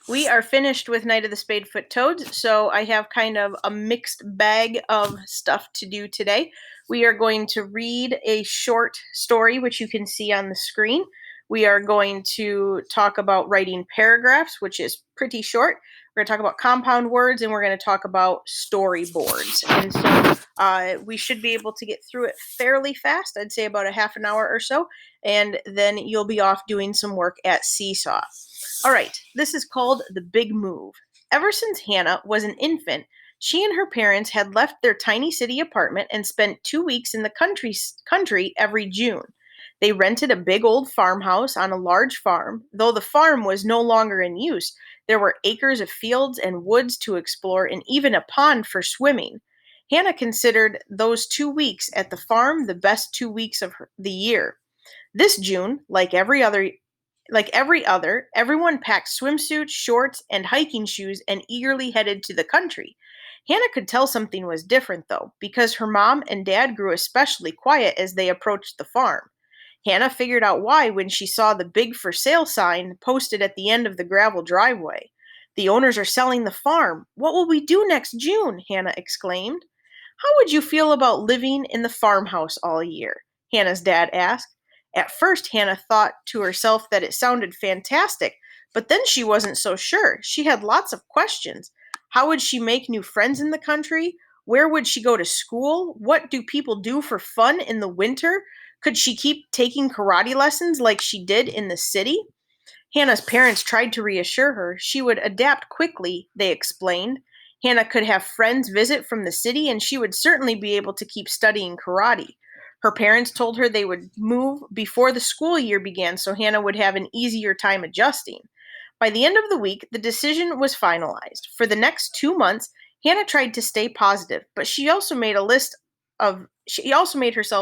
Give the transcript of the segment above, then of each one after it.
We are finished with Night of the Spadefoot Toads, so I have kind of a mixed bag of stuff to do today. We are going to read a short story, which you can see on the screen. We are going to talk about writing paragraphs, which is pretty short. We're going to talk about compound words, and we're going to talk about storyboards. And so we should be able to get through it fairly fast. I'd say about a half an hour or so, and then you'll be off doing some work at Seesaw. All right, this is called The Big Move. Ever since Hannah was an infant, she and her parents had left their tiny city apartment and spent 2 weeks in the country every June. They rented a big old farmhouse on a large farm. Though the farm was no longer in use, there were acres of fields and woods to explore and even a pond for swimming. Hannah considered those 2 weeks at the farm the best 2 weeks of the year. This June, like every other, everyone packed swimsuits, shorts, and hiking shoes and eagerly headed to the country. Hannah could tell something was different, though, because her mom and dad grew especially quiet as they approached the farm. Hannah figured out why when she saw the big for sale sign posted at the end of the gravel driveway. The owners are selling the farm. What will we do next June? Hannah exclaimed. How would you feel about living in the farmhouse all year? Hannah's dad asked. At first, Hannah thought to herself that it sounded fantastic, but then she wasn't so sure. She had lots of questions. How would she make new friends in the country? Where would she go to school? What do people do for fun in the winter? Could she keep taking karate lessons like she did in the city? Hannah's parents tried to reassure her. She would adapt quickly, they explained. Hannah could have friends visit from the city, and she would certainly be able to keep studying karate. Her parents told her they would move before the school year began so Hannah would have an easier time adjusting. By the end of the week, the decision was finalized. For the next 2 months, Hannah tried to stay positive, but she also made herself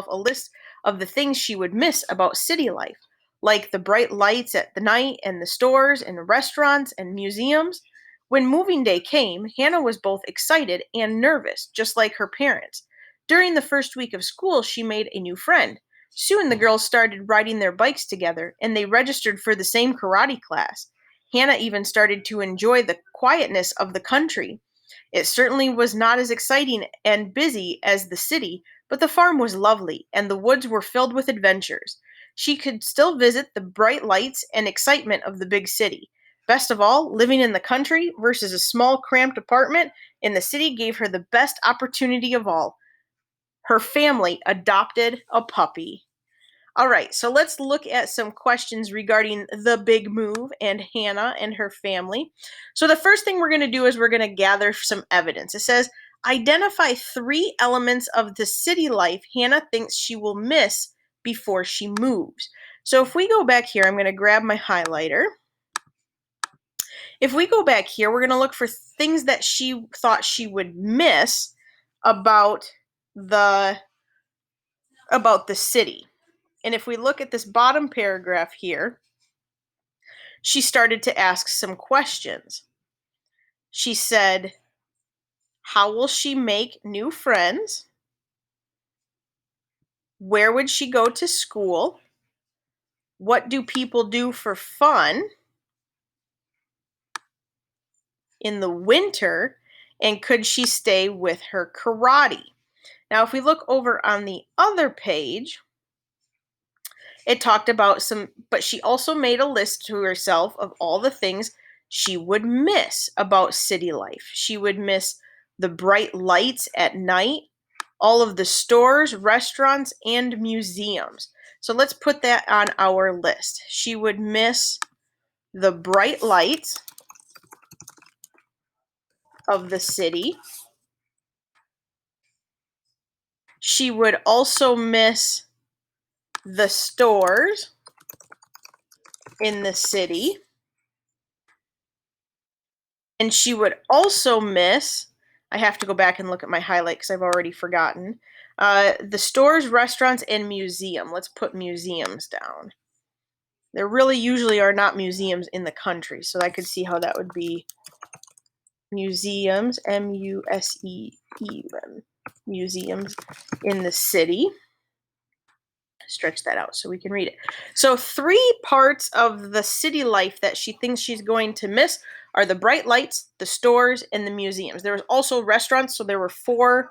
a list of the things she would miss about city life, like the bright lights at the night and the stores and restaurants and museums. When moving day came, Hannah was both excited and nervous, just like her parents. During the first week of school, she made a new friend. Soon the girls started riding their bikes together, and they registered for the same karate class. Hannah even started to enjoy the quietness of the country. It certainly was not as exciting and busy as the city, but the farm was lovely, and the woods were filled with adventures. She could still visit the bright lights and excitement of the big city. Best of all, living in the country versus a small, cramped apartment in the city gave her the best opportunity of all. Her family adopted a puppy. All right, so let's look at some questions regarding the big move and Hannah and her family. So the first thing we're going to do is we're going to gather some evidence. It says, identify 3 elements of the city life Hannah thinks she will miss before she moves. So if we go back here, I'm going to grab my highlighter. If we go back here, we're going to look for things that she thought she would miss about the city. And if we look at this bottom paragraph here, she started to ask some questions. She said, how will she make new friends? Where would she go to school? What do people do for fun in the winter? And could she stay with her karate? Now, if we look over on the other page, it talked about but she also made a list to herself of all the things she would miss about city life. She would miss the bright lights at night, all of the stores, restaurants, and museums. So let's put that on our list. She would miss the bright lights of the city. She would also miss the stores in the city. And she would also miss, I have to go back and look at my highlight because I've already forgotten, the stores, restaurants, and museum. Let's put museums down. There really usually are not museums in the country, so I could see how that would be museums, M-U-S-E-E-M, museums in the city. Stretch that out so we can read it. So 3 parts of the city life that she thinks she's going to miss are the bright lights, the stores, and the museums. There was also restaurants, so there were four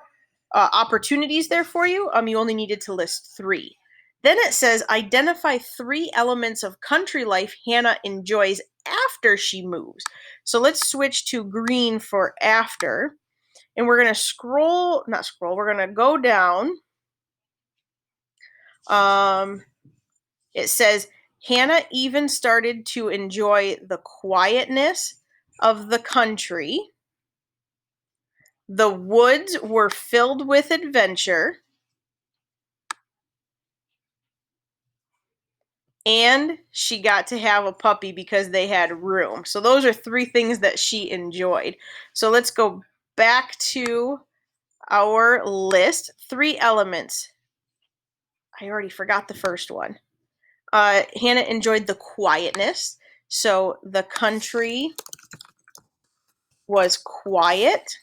opportunities there for you. You only needed to list three. Then it says identify three elements of country life Hannah enjoys after she moves. So let's switch to green for after. And we're going to we're going to go down. It says Hannah even started to enjoy the quietness of the country. The woods were filled with adventure. And she got to have a puppy because they had room. So those are three things that she enjoyed. So let's go back to our list. Three elements. I already forgot the first one. Hannah enjoyed the quietness. So the country was quiet.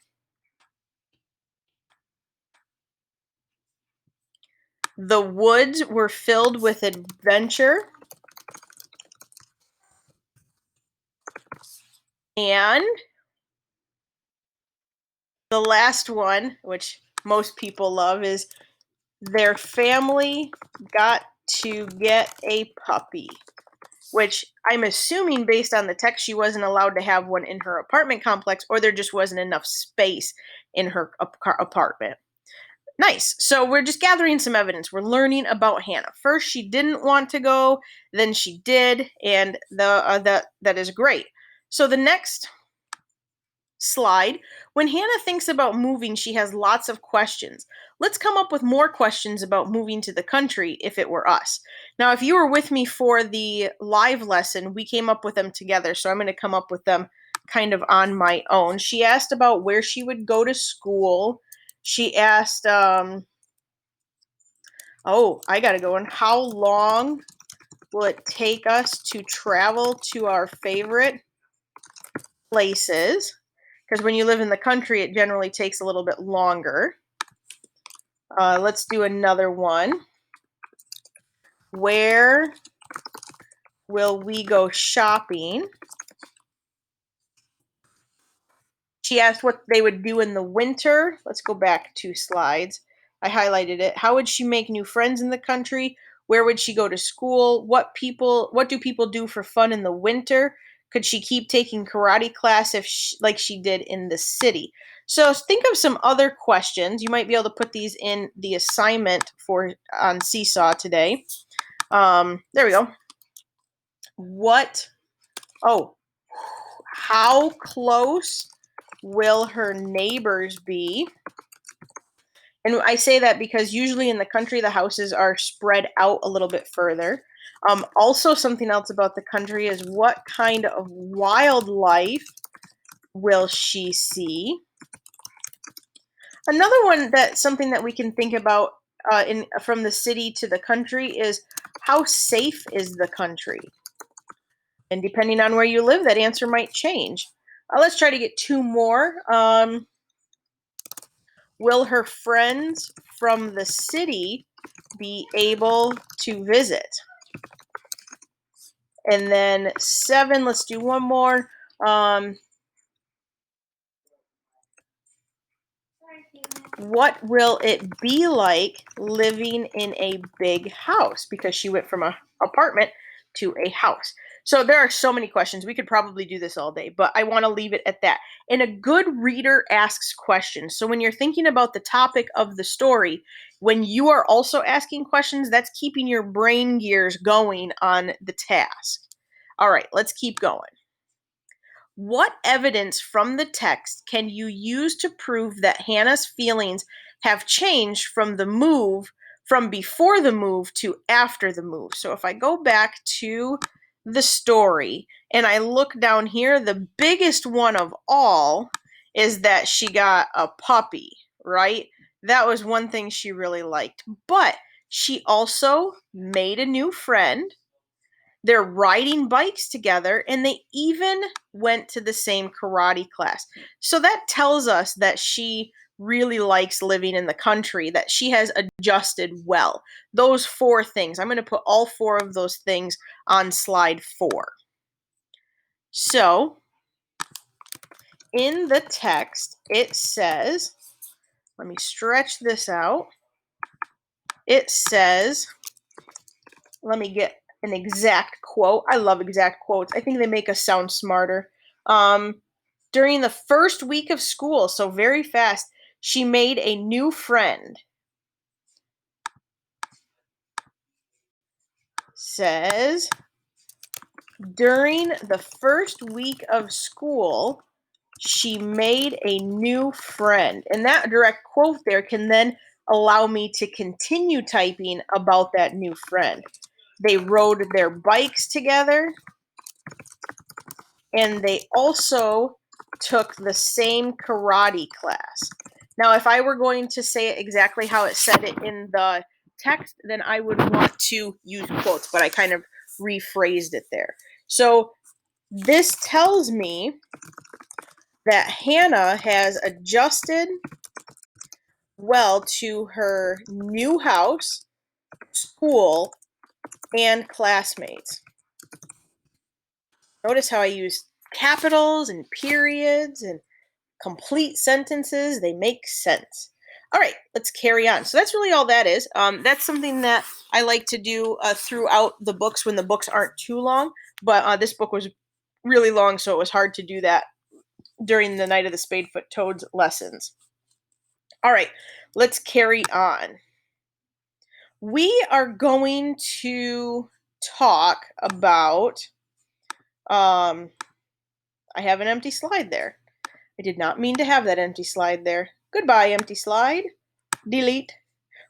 The woods were filled with adventure. And the last one, which most people love, is their family got to get a puppy, which I'm assuming based on the text she wasn't allowed to have one in her apartment complex, or there just wasn't enough space in her apartment. Nice. So we're just gathering some evidence. We're learning about Hannah. First, she didn't want to go, then she did, and that is great. So the next slide, when Hannah thinks about moving, she has lots of questions. Let's come up with more questions about moving to the country if it were us. Now, if you were with me for the live lesson, we came up with them together, so I'm going to come up with them kind of on my own. She asked about where she would go to school. She asked, I got to go in. How long will it take us to travel to our favorite places? Because when you live in the country, it generally takes a little bit longer. Let's do another one. Where will we go shopping? She asked what they would do in the winter. Let's go back 2 slides. I highlighted it. How would she make new friends in the country? Where would she go to school? What do people do for fun in the winter? Could she keep taking karate class like she did in the city? So think of some other questions. You might be able to put these in the assignment on Seesaw today. There we go. How close will her neighbors be? And I say that because usually in the country, the houses are spread out a little bit further. Also, something else about the country is what kind of wildlife will she see? Another one something that we can think about from the city to the country is how safe is the country? And depending on where you live, that answer might change. Let's try to get 2 more. Will her friends from the city be able to visit? And then 7, let's do one more. What will it be like living in a big house? Because she went from an apartment to a house. So there are so many questions. We could probably do this all day, but I want to leave it at that. And a good reader asks questions. So when you're thinking about the topic of the story, when you are also asking questions, that's keeping your brain gears going on the task. All right, let's keep going. What evidence from the text can you use to prove that Hannah's feelings have changed from before the move to after the move? So if I go back to the story and I look down here, the biggest one of all is that she got a puppy, right? That was one thing she really liked. But she also made a new friend. They're riding bikes together, and they even went to the same karate class. So that tells us that she really likes living in the country, that she has adjusted well. Those 4 things. I'm going to put all 4 of those things on slide 4. So in the text, it says, let me stretch this out. It says, let me get an exact quote. I love exact quotes. I think they make us sound smarter. During the first week of school, so very fast, she made a new friend. Says, during the first week of school, she made a new friend. And that direct quote there can then allow me to continue typing about that new friend. They rode their bikes together, and they also took the same karate class. Now, if I were going to say it exactly how it said it in the text, then I would want to use quotes, but I kind of rephrased it there. So this tells me that Hannah has adjusted well to her new house, school, and classmates. Notice how I use capitals and periods and complete sentences. They make sense. All right, let's carry on. So that's really all that is. That's something that I like to do throughout the books when the books aren't too long. But this book was really long, so it was hard to do that during the Night of the Spadefoot Toads lessons. All right, let's carry on. We are going to talk about, I have an empty slide there. I did not mean to have that empty slide there. Goodbye, empty slide. Delete.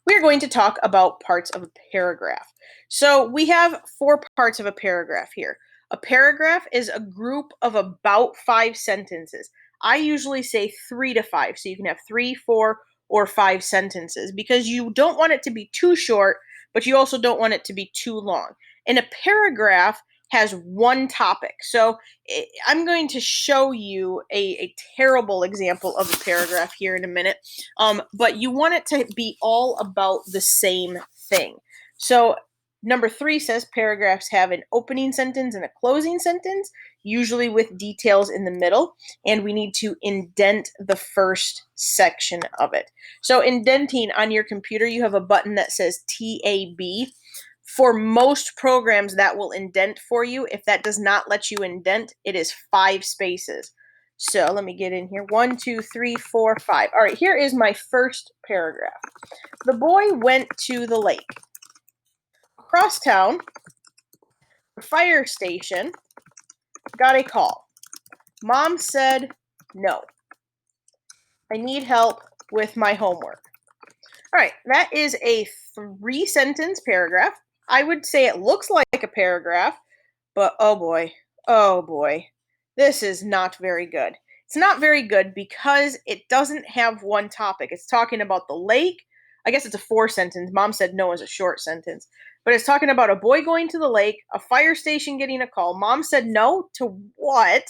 We are going to talk about parts of a paragraph. So we have 4 parts of a paragraph here. A paragraph is a group of about 5 sentences. I usually say 3 to 5, so you can have 3, 4, or 5 sentences because you don't want it to be too short, but you also don't want it to be too long. And a paragraph has one topic. So I'm going to show you a terrible example of a paragraph here in a minute, but you want it to be all about the same thing. So number 3 says paragraphs have an opening sentence and a closing sentence, usually with details in the middle, and we need to indent the first section of it. So indenting on your computer, you have a button that says TAB. For most programs, that will indent for you. If that does not let you indent, it is 5 spaces. So let me get in here. 1, 2, 3, 4, 5. All right, here is my first paragraph. The boy went to the lake. Across town, the fire station got a call. Mom said, no. I need help with my homework. All right, that is a 3-sentence paragraph. I would say it looks like a paragraph, but oh boy, this is not very good. It's not very good because it doesn't have one topic. It's talking about the lake. I guess it's a 4-sentence. Mom said no is a short sentence. But it's talking about a boy going to the lake, a fire station getting a call. Mom said no to what?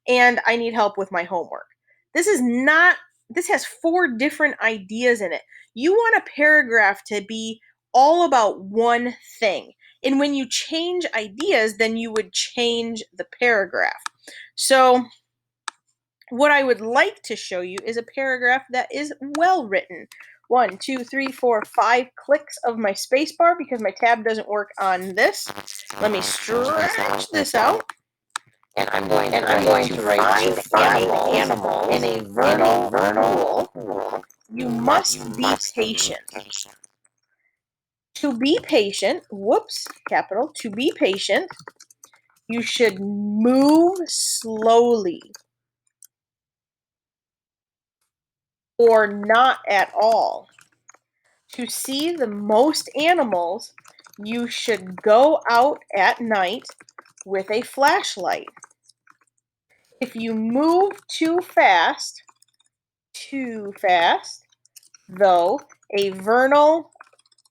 And I need help with my homework. This has 4 different ideas in it. You want a paragraph to be all about one thing. And when you change ideas, then you would change the paragraph. So what I would like to show you is a paragraph that is well written. 1, 2, 3, 4, 5 clicks of my space bar because my tab doesn't work on this. Let me stretch this out. And I'm going to write 5 animals in a vernal pool. You must be patient. To be patient, capital, to be patient, you should move slowly or not at all. To see the most animals, you should go out at night with a flashlight. If you move too fast, though,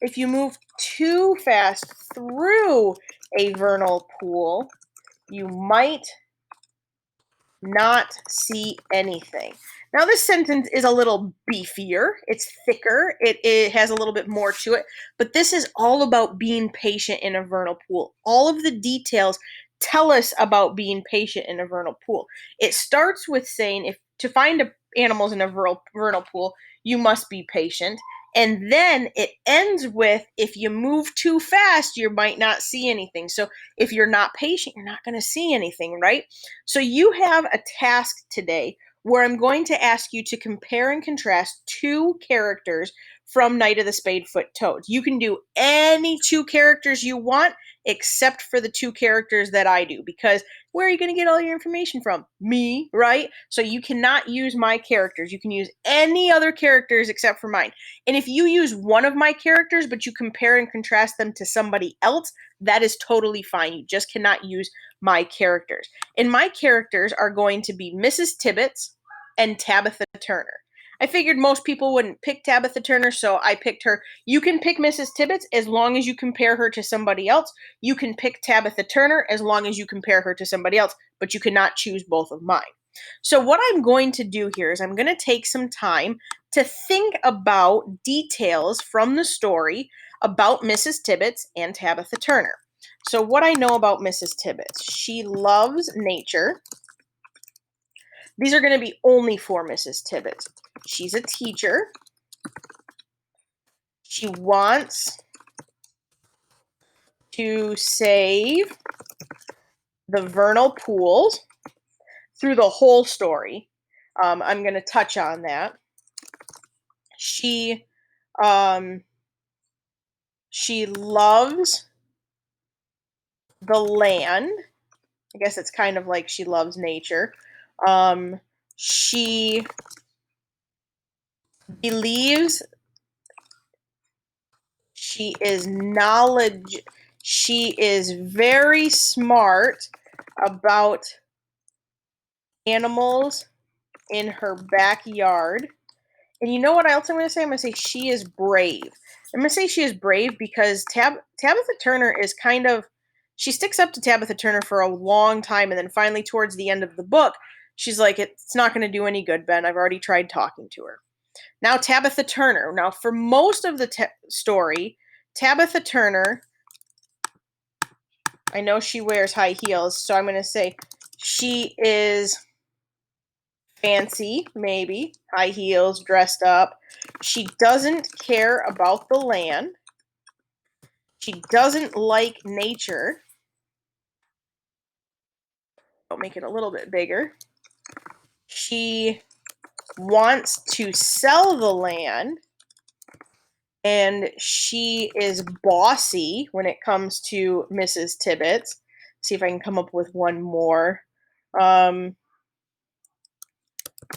if you move too fast through a vernal pool, you might not see anything. Now, this sentence is a little beefier. It's thicker. It has a little bit more to it. But this is all about being patient in a vernal pool. All of the details tell us about being patient in a vernal pool. It starts with saying to find animals in a vernal pool, you must be patient. And then it ends with, if you move too fast, you might not see anything. So if you're not patient, you're not going to see anything, right? So you have a task today where I'm going to ask you to compare and contrast two characters from Night of the Spadefoot Toads. You can do any two characters you want, except for the two characters that I do, because where are you going to get all your information from? Me, right? So you cannot use my characters. You can use any other characters except for mine. And if you use one of my characters, but you compare and contrast them to somebody else, that is totally fine. You just cannot use my characters. And my characters are going to be Mrs. Tibbets and Tabitha Turner. I figured most people wouldn't pick Tabitha Turner, so I picked her. You can pick Mrs. Tibbets as long as you compare her to somebody else. You can pick Tabitha Turner as long as you compare her to somebody else, but you cannot choose both of mine. So what I'm going to do here is I'm going to take some time to think about details from the story about Mrs. Tibbets and Tabitha Turner. So what I know about Mrs. Tibbets, she loves nature. These are going to be only for Mrs. Tibbets. She's a teacher. She wants to save the vernal pools through the whole story. I'm going to touch on that. She loves the land. I guess it's kind of like she loves nature. She believes she is she is very smart about animals in her backyard. And you know what else I'm going to say? I'm going to say she is brave. I'm going to say she is brave because Tabitha Turner is kind of, she sticks up to Tabitha Turner for a long time, and then finally towards the end of the book, she's like, it's not going to do any good, Ben. I've already tried talking to her. Now, Tabitha Turner. Now, for most of the story, Tabitha Turner, I know she wears high heels, so I'm going to say she is fancy, maybe, high heels, dressed up. She doesn't care about the land. She doesn't like nature. I'll make it a little bit bigger. She wants to sell the land, and she is bossy when it comes to Mrs. Tibbets. See if I can come up with one more.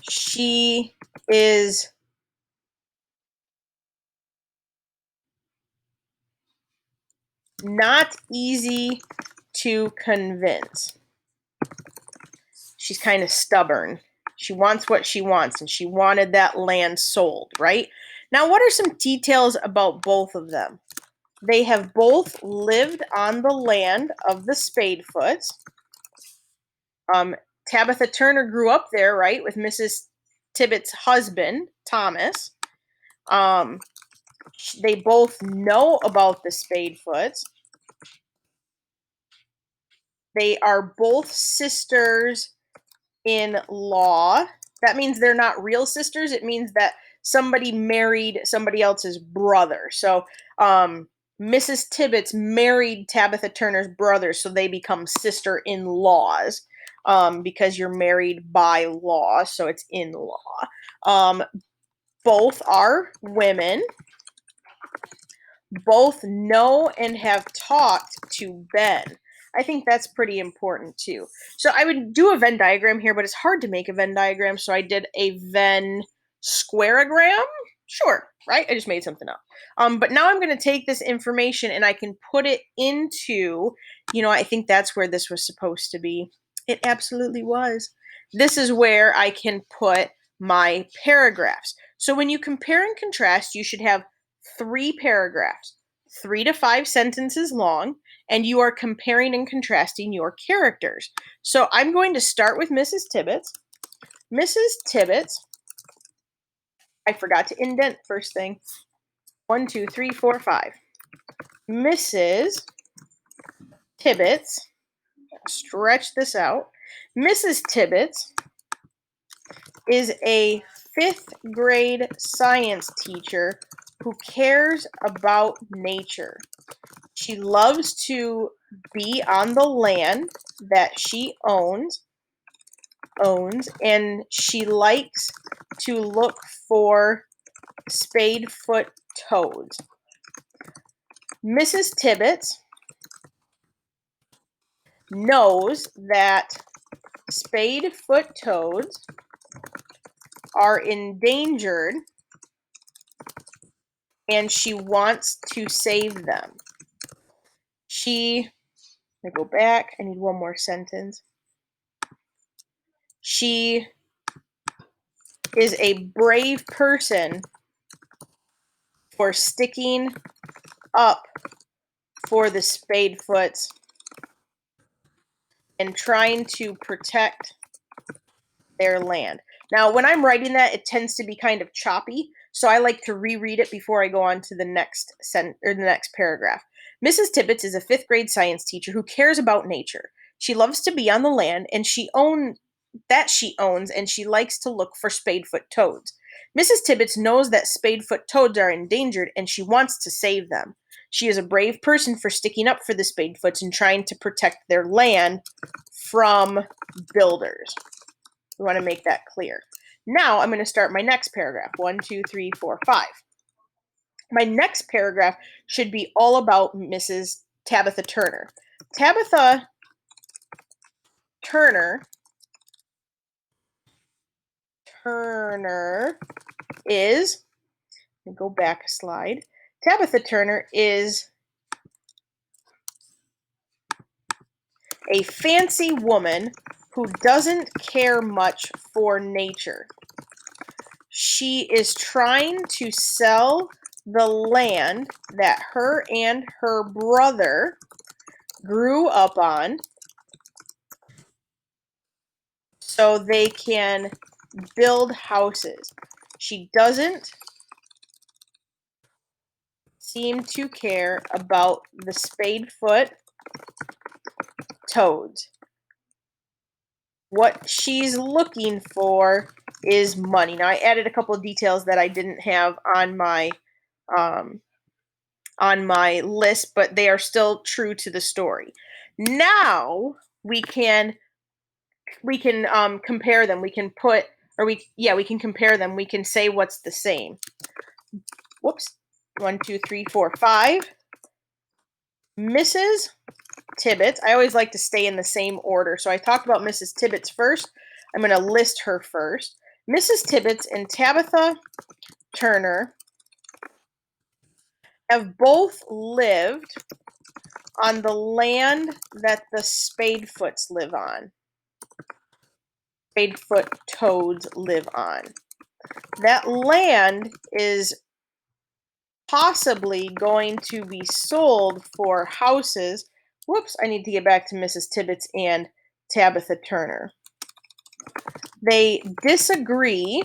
She is not easy to convince. She's kind of stubborn. She wants what she wants, and she wanted that land sold, right? Now, what are some details about both of them? They have both lived on the land of the Spadefoots. Tabitha Turner grew up there, right, with Mrs. Tibbets' husband, Thomas. They both know about the Spadefoots. They are both sisters in law. That means they're not real sisters. It means that somebody married somebody else's brother. So Mrs. Tibbets married Tabitha Turner's brother, so they become sister-in-laws because you're married by law, so it's in law. Both are women. Both know and have talked to Ben. I think that's pretty important too. So I would do a Venn diagram here, but it's hard to make a Venn diagram, so I did a Venn squareogram. Sure, right? I just made something up. But now I'm going to take this information and I can put it into, I think that's where this was supposed to be. It absolutely was. This is where I can put my paragraphs. So when you compare and contrast, you should have 3 paragraphs, 3 to 5 sentences long, and you are comparing and contrasting your characters. So I'm going to start with Mrs. Tibbets. Mrs. Tibbets, I forgot to indent first thing. 1, 2, 3, 4, 5. Mrs. Tibbets, stretch this out. Mrs. Tibbets is a fifth grade science teacher who cares about nature. She loves to be on the land that she owns, and she likes to look for spadefoot toads. Mrs. Tibbets knows that spadefoot toads are endangered and she wants to save them. Let me go back. I need one more sentence. She is a brave person for sticking up for the spadefoots and trying to protect their land. Now, when I'm writing that, it tends to be kind of choppy, so I like to reread it before I go on to the next the next paragraph. Mrs. Tibbets is a fifth grade science teacher who cares about nature. She loves to be on the land, and she owns, and she likes to look for spadefoot toads. Mrs. Tibbets knows that spadefoot toads are endangered, and she wants to save them. She is a brave person for sticking up for the spadefoots and trying to protect their land from builders. We want to make that clear. Now I'm going to start my next paragraph. 1, 2, 3, 4, 5. My next paragraph should be all about Mrs. Tabitha Turner. Tabitha Turner is, let me go back a slide. Tabitha Turner is a fancy woman who doesn't care much for nature. She is trying to sell the land that her and her brother grew up on so they can build houses. She doesn't seem to care about the spadefoot toads. What she's looking for is money. Now I added a couple of details that I didn't have on my list, but they are still true to the story. Now we can compare them. We can compare them. We can say what's the same. Whoops. 1, 2, 3, 4, 5. Mrs. Tibbets. I always like to stay in the same order. So I talked about Mrs. Tibbets first. I'm going to list her first. Mrs. Tibbets and Tabitha Turner have both lived on the land that the spadefoots live on. Spadefoot toads live on. That land is possibly going to be sold for houses. Whoops, I need to get back to Mrs. Tibbets and Tabitha Turner. They disagree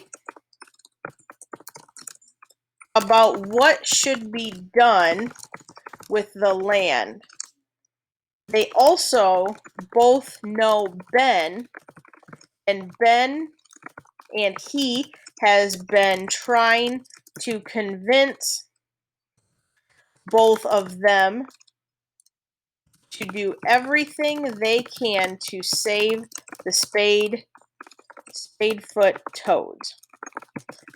about what should be done with the land. They also both know Ben, and he has been trying to convince both of them to do everything they can to save the spadefoot toads.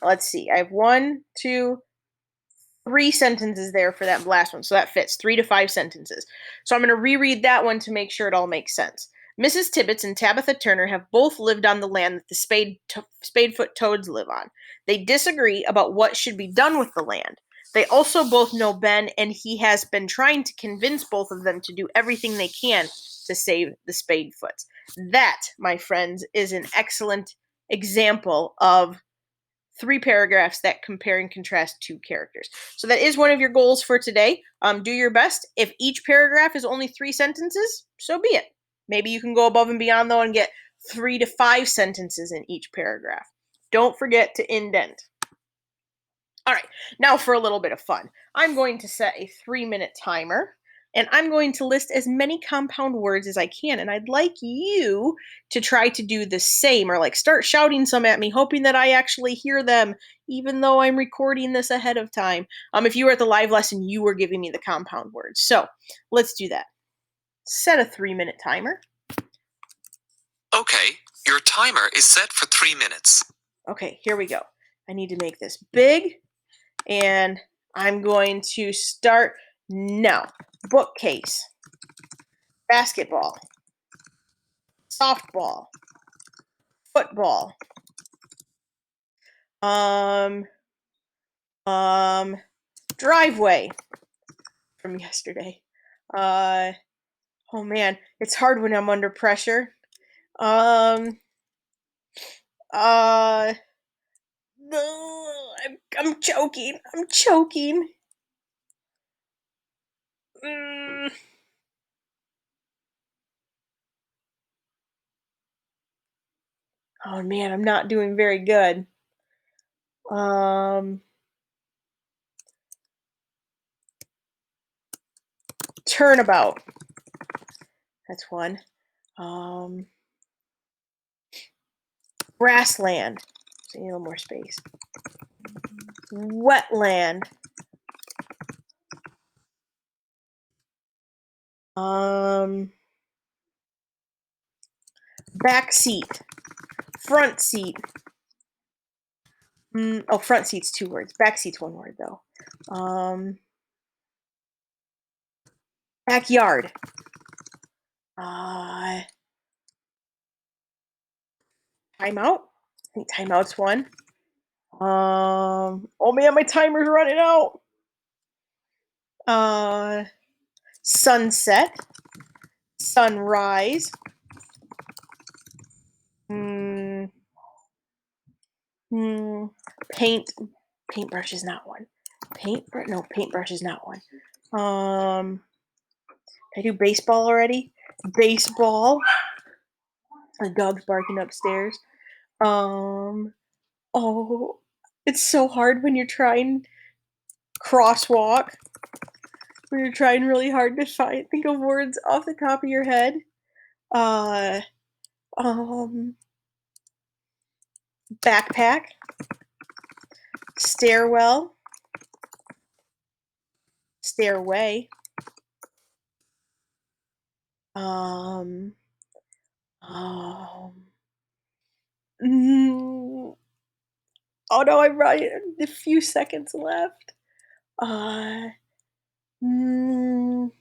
Let's see. I have 1, 2, 3 sentences there for that last one, so that fits 3 to 5 sentences. So I'm going to reread that one to make sure it all makes sense. Mrs. Tibbets and Tabitha Turner have both lived on the land that the spadefoot toads live on. They disagree about what should be done with the land. They also both know Ben, and he has been trying to convince both of them to do everything they can to save the spadefoots. That, my friends, is an excellent example of 3 paragraphs that compare and contrast 2 characters. So that is one of your goals for today. Do your best. If each paragraph is only 3 sentences, so be it. Maybe you can go above and beyond, though, and get 3 to 5 sentences in each paragraph. Don't forget to indent. All right, now for a little bit of fun. I'm going to set a 3-minute timer. and I'm going to list as many compound words as I can. And I'd like you to try to do the same, or like start shouting some at me, hoping that I actually hear them, even though I'm recording this ahead of time. If you were at the live lesson, you were giving me the compound words. So let's do that. Set a 3-minute timer. Okay, your timer is set for 3 minutes. Okay, here we go. I need to make this big, and I'm going to start now. Bookcase, basketball, softball, football, um, driveway from yesterday. Oh man, it's hard when I'm under pressure. Um, uh, no, I'm choking. I'm choking. Mm. Oh man, I'm not doing very good. Um, Turnabout. That's one. Um, Grassland. So you need a little more space. Wetland. Um, Back seat. Front seat. Oh, front seat's 2 words. Back seat's 1 word though. Backyard. Uh, Timeout. I think timeout's 1. Oh man, my timer's running out. Sunset. Sunrise. Hmm. Paint. Paintbrush is not 1. Paintbrush is not 1. Did I do baseball already? Baseball. The dog's barking upstairs. Oh, it's so hard when you're trying crosswalk. When you're trying really hard to think of words off the top of your head. Uh, Backpack. Stairwell. Stairway. Um, um, mm, oh no, I'm right. A few seconds left. Uh, mm,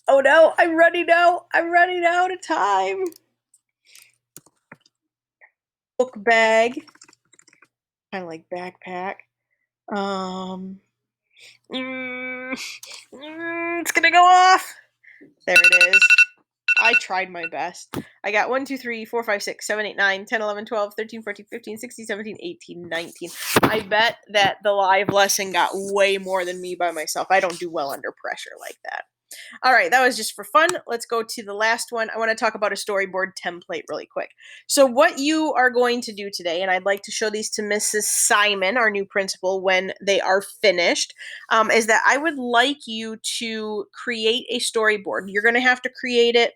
oh no, I'm running out. I'm running out of time. Book bag. Kind of like backpack. It's gonna go off. There it is. I tried my best. I got 1, 2, 3, 4, 5, 6, 7, 8, 9, 10, 11, 12, 13, 14, 15, 16, 17, 18, 19. I bet that the live lesson got way more than me by myself. I don't do well under pressure like that. All right, that was just for fun. Let's go to the last one. I want to talk about a storyboard template really quick. So what you are going to do today, and I'd like to show these to Mrs. Simon, our new principal, when they are finished, is that I would like you to create a storyboard. You're going to have to create it.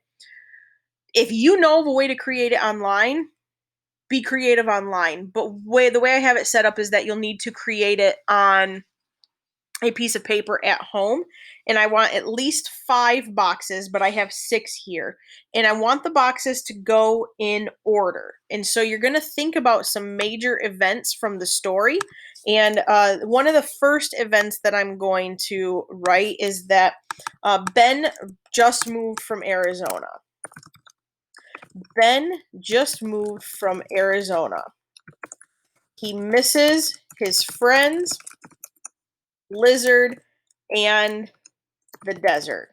If you know of a way to create it online, be creative online. But the way I have it set up is that you'll need to create it on a piece of paper at home, and I want at least 5 boxes, but I have 6 here, and I want the boxes to go in order. And so you're going to think about some major events from the story, and one of the first events that I'm going to write is that Ben just moved from Arizona. Ben just moved from Arizona. He misses his friends, Lizard, and the desert.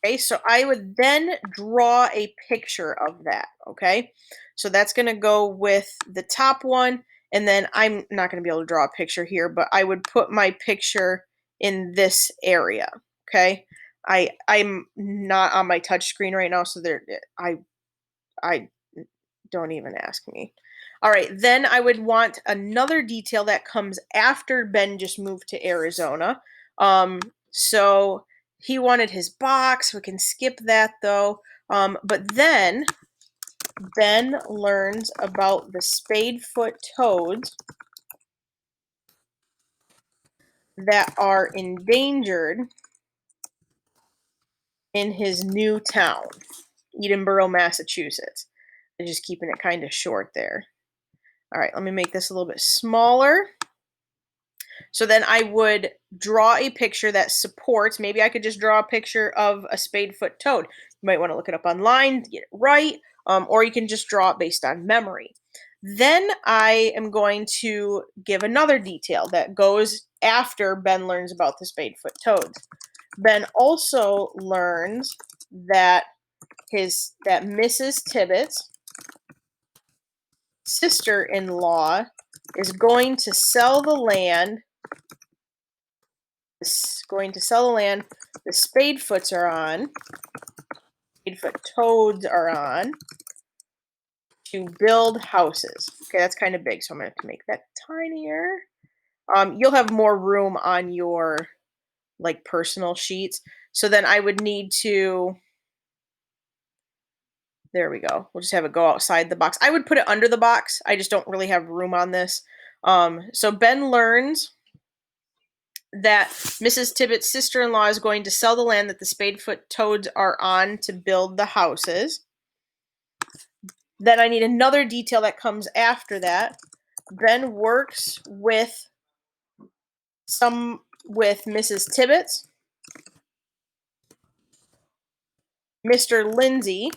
Okay, so I would then draw a picture of that. Okay, so that's going to go with the top one, and then I'm not going to be able to draw a picture here, but I would put my picture in this area. Okay, I'm not on my touch screen right now, so I don't even ask me. All right, then I would want another detail that comes after Ben just moved to Arizona. So he wanted his box. We can skip that though. But then Ben learns about the spadefoot toads that are endangered in his new town, Edinburgh, Massachusetts. I'm just keeping it kind of short there. All right, let me make this a little bit smaller. So then I would draw a picture that supports, maybe I could just draw a picture of a spadefoot toad. You might want to look it up online to get it right, or you can just draw it based on memory. Then I am going to give another detail that goes after Ben learns about the spadefoot toads. Ben also learns that Mrs. Tibbetts, sister-in-law, is going to sell the land the spadefoots are on, spadefoot toads are on, to build houses. Okay, that's kind of big, so I'm going to have to make that tinier. You'll have more room on your like personal sheets. So then I would need to, there we go. We'll just have it go outside the box. I would put it under the box. I just don't really have room on this. So Ben learns that Mrs. Tibbetts' sister-in-law is going to sell the land that the spadefoot toads are on to build the houses. Then I need another detail that comes after that. Ben works with Mrs. Tibbetts, Mr. Lindsay,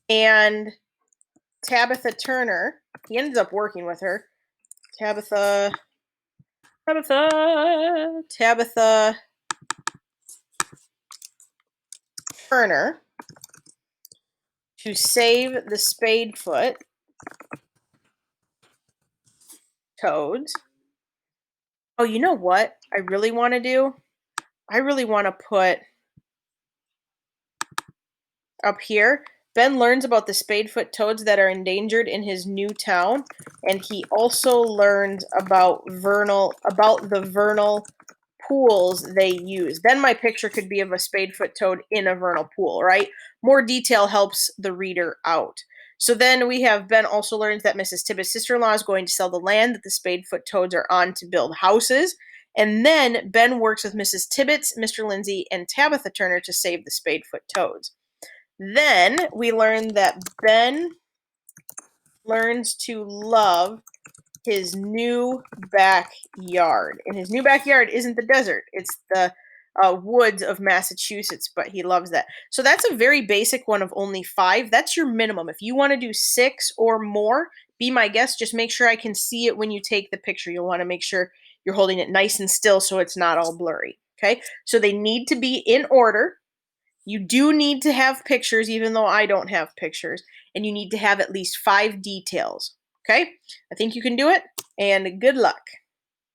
and Tabitha Turner. He ends up working with her. Tabitha Turner to save the spadefoot toads. Oh, you know what I really want to do? I really want to put up here, Ben learns about the spadefoot toads that are endangered in his new town, and he also learns about the vernal pools they use. Then my picture could be of a spadefoot toad in a vernal pool, right? More detail helps the reader out. So then we have Ben also learns that Mrs. Tibbetts' sister-in-law is going to sell the land that the spadefoot toads are on to build houses. And then Ben works with Mrs. Tibbetts, Mr. Lindsay, and Tabitha Turner to save the spadefoot toads. Then we learn that Ben learns to love his new backyard. And his new backyard isn't the desert, it's the woods of Massachusetts, but he loves that. So that's a very basic one of only 5. That's your minimum. If you want to do 6 or more, be my guest. Just make sure I can see it when you take the picture. You'll want to make sure you're holding it nice and still so it's not all blurry. Okay, so they need to be in order. You do need to have pictures, even though I don't have pictures, and you need to have at least 5 details. Okay, I think you can do it, and good luck.